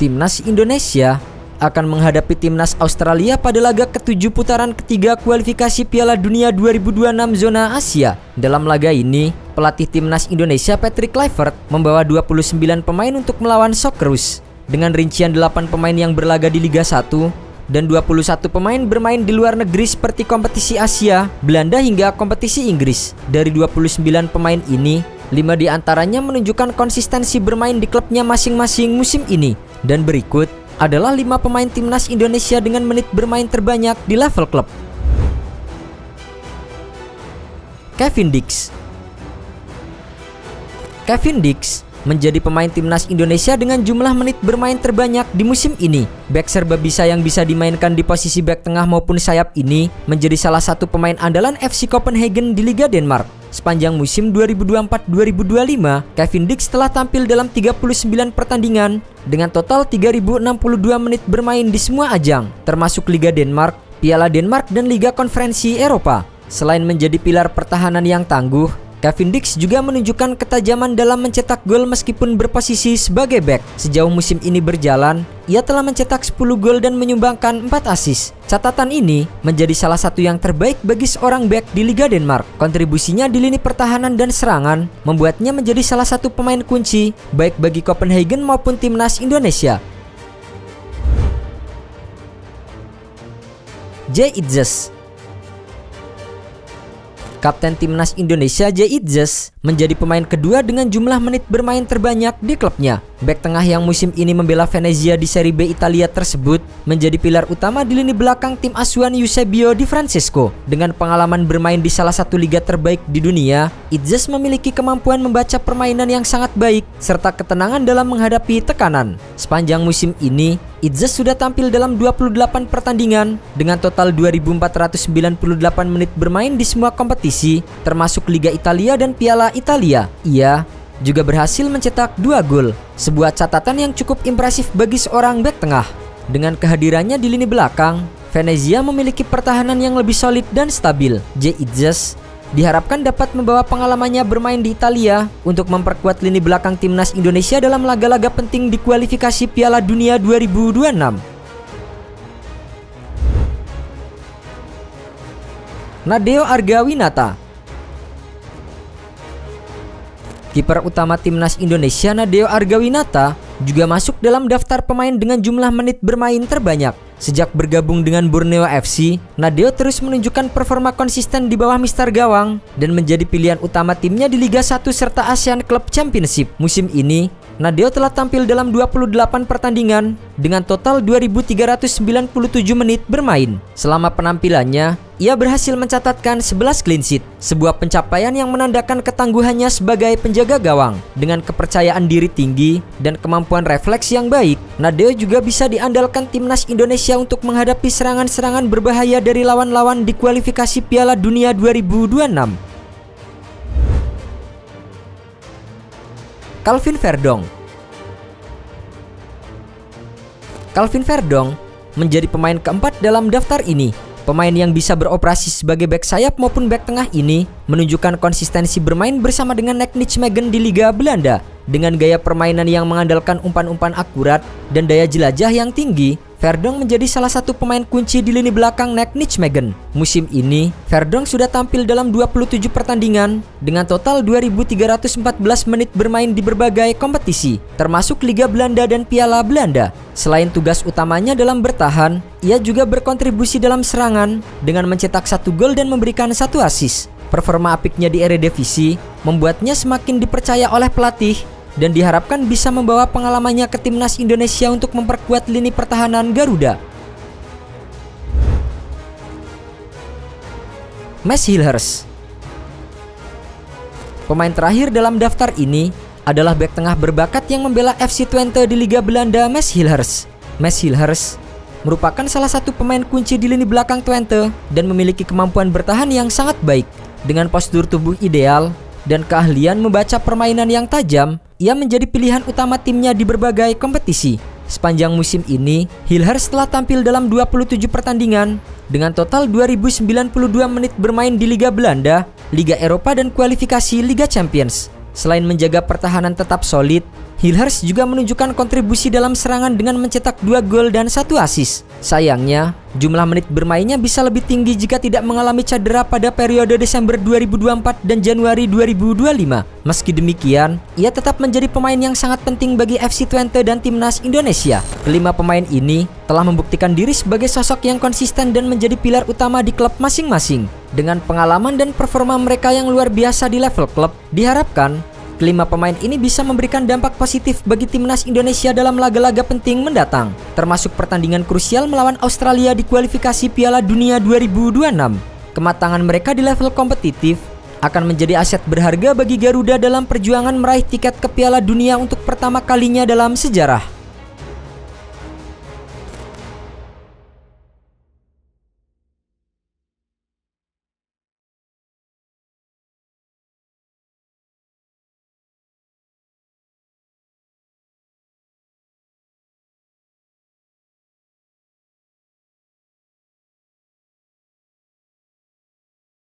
Timnas Indonesia akan menghadapi Timnas Australia pada laga ke-7 putaran ketiga kualifikasi Piala Dunia 2026 zona Asia. Dalam laga ini, pelatih Timnas Indonesia Patrick Kluivert membawa 29 pemain untuk melawan Socceroos dengan rincian 8 pemain yang berlaga di Liga 1 dan 21 pemain bermain di luar negeri seperti kompetisi Asia, Belanda hingga kompetisi Inggris. Dari 29 pemain ini, 5 diantaranya menunjukkan konsistensi bermain di klubnya masing-masing musim ini. Dan berikut adalah 5 pemain Timnas Indonesia dengan menit bermain terbanyak di level klub. Kevin Dix. Kevin Dix menjadi pemain Timnas Indonesia dengan jumlah menit bermain terbanyak di musim ini. Bek serba bisa yang bisa dimainkan di posisi bek tengah maupun sayap ini menjadi salah satu pemain andalan FC Copenhagen di Liga Denmark. Sepanjang musim 2024-2025, Kevin Dix telah tampil dalam 39 pertandingan dengan total 3062 menit bermain di semua ajang, termasuk Liga Denmark, Piala Denmark, dan Liga Konferensi Eropa. Selain menjadi pilar pertahanan yang tangguh, Kevin Dix juga menunjukkan ketajaman dalam mencetak gol meskipun berposisi sebagai bek. Sejauh musim ini berjalan, ia telah mencetak 10 gol dan menyumbangkan 4 assist. Catatan ini menjadi salah satu yang terbaik bagi seorang bek di Liga Denmark. Kontribusinya di lini pertahanan dan serangan membuatnya menjadi salah satu pemain kunci baik bagi Copenhagen maupun Timnas Indonesia. Jay Itzes. Kapten Timnas Indonesia Jay Itzes menjadi pemain kedua dengan jumlah menit bermain terbanyak di klubnya. Bek tengah yang musim ini membela Venezia di Serie B Italia tersebut menjadi pilar utama di lini belakang tim asuhan Eusebio Di Francesco. Dengan pengalaman bermain di salah satu liga terbaik di dunia, Itzes memiliki kemampuan membaca permainan yang sangat baik serta ketenangan dalam menghadapi tekanan. Sepanjang musim ini, Itzes sudah tampil dalam 28 pertandingan dengan total 2498 menit bermain di semua kompetisi, termasuk Liga Italia dan Piala Italia. Ia juga berhasil mencetak 2 gol, sebuah catatan yang cukup impresif bagi seorang bek tengah. Dengan kehadirannya di lini belakang, Venezia memiliki pertahanan yang lebih solid dan stabil. Jay Itzes diharapkan dapat membawa pengalamannya bermain di Italia untuk memperkuat lini belakang Timnas Indonesia dalam laga-laga penting di kualifikasi Piala Dunia 2026. Nadeo Argawinata. Kiper utama Timnas Indonesia Nadeo Argawinata juga masuk dalam daftar pemain dengan jumlah menit bermain terbanyak. Sejak bergabung dengan Borneo FC, Nadeo terus menunjukkan performa konsisten di bawah Mister Gawang dan menjadi pilihan utama timnya di Liga 1 serta ASEAN Club Championship. Musim ini, Nadeo telah tampil dalam 28 pertandingan dengan total 2397 menit bermain. Selama penampilannya, ia berhasil mencatatkan 11 clean sheet, sebuah pencapaian yang menandakan ketangguhannya sebagai penjaga gawang. Dengan kepercayaan diri tinggi dan kemampuan refleks yang baik, Nadeo juga bisa diandalkan Timnas Indonesia untuk menghadapi serangan-serangan berbahaya dari lawan-lawan di kualifikasi Piala Dunia 2026. Calvin Verdong. Calvin Verdong menjadi pemain keempat dalam daftar ini. Pemain yang bisa beroperasi sebagai bek sayap maupun bek tengah ini menunjukkan konsistensi bermain bersama dengan NEC Nijmegen di Liga Belanda. Dengan gaya permainan yang mengandalkan umpan-umpan akurat dan daya jelajah yang tinggi, Verdong menjadi salah satu pemain kunci di lini belakang NEC Nijmegen. Musim ini, Verdong sudah tampil dalam 27 pertandingan dengan total 2314 menit bermain di berbagai kompetisi, termasuk Liga Belanda dan Piala Belanda. Selain tugas utamanya dalam bertahan, ia juga berkontribusi dalam serangan dengan mencetak 1 gol dan memberikan 1 assist. Performa apiknya di Eredivisie membuatnya semakin dipercaya oleh pelatih dan diharapkan bisa membawa pengalamannya ke Timnas Indonesia untuk memperkuat lini pertahanan Garuda. Mads Hilhers. Pemain terakhir dalam daftar ini adalah bek tengah berbakat yang membela FC Twente di Liga Belanda, Mads Hilhers. Mads Hilhers merupakan salah satu pemain kunci di lini belakang Twente dan memiliki kemampuan bertahan yang sangat baik. Dengan postur tubuh ideal dan keahlian membaca permainan yang tajam, ia menjadi pilihan utama timnya di berbagai kompetisi. Sepanjang musim ini, Hilhers telah tampil dalam 27 pertandingan dengan total 2092 menit bermain di Liga Belanda, Liga Eropa dan kualifikasi Liga Champions. Selain menjaga pertahanan tetap solid, Hilhers juga menunjukkan kontribusi dalam serangan dengan mencetak 2 gol dan 1 assist. Sayangnya, jumlah menit bermainnya bisa lebih tinggi jika tidak mengalami cedera pada periode Desember 2024 dan Januari 2025. Meski demikian, ia tetap menjadi pemain yang sangat penting bagi FC Twente dan timnas Indonesia. Kelima pemain ini telah membuktikan diri sebagai sosok yang konsisten dan menjadi pilar utama di klub masing-masing. Dengan pengalaman dan performa mereka yang luar biasa di level klub, diharapkan kelima pemain ini bisa memberikan dampak positif bagi timnas Indonesia dalam laga-laga penting mendatang, termasuk pertandingan krusial melawan Australia di kualifikasi Piala Dunia 2026. Kematangan mereka di level kompetitif akan menjadi aset berharga bagi Garuda dalam perjuangan meraih tiket ke Piala Dunia untuk pertama kalinya dalam sejarah.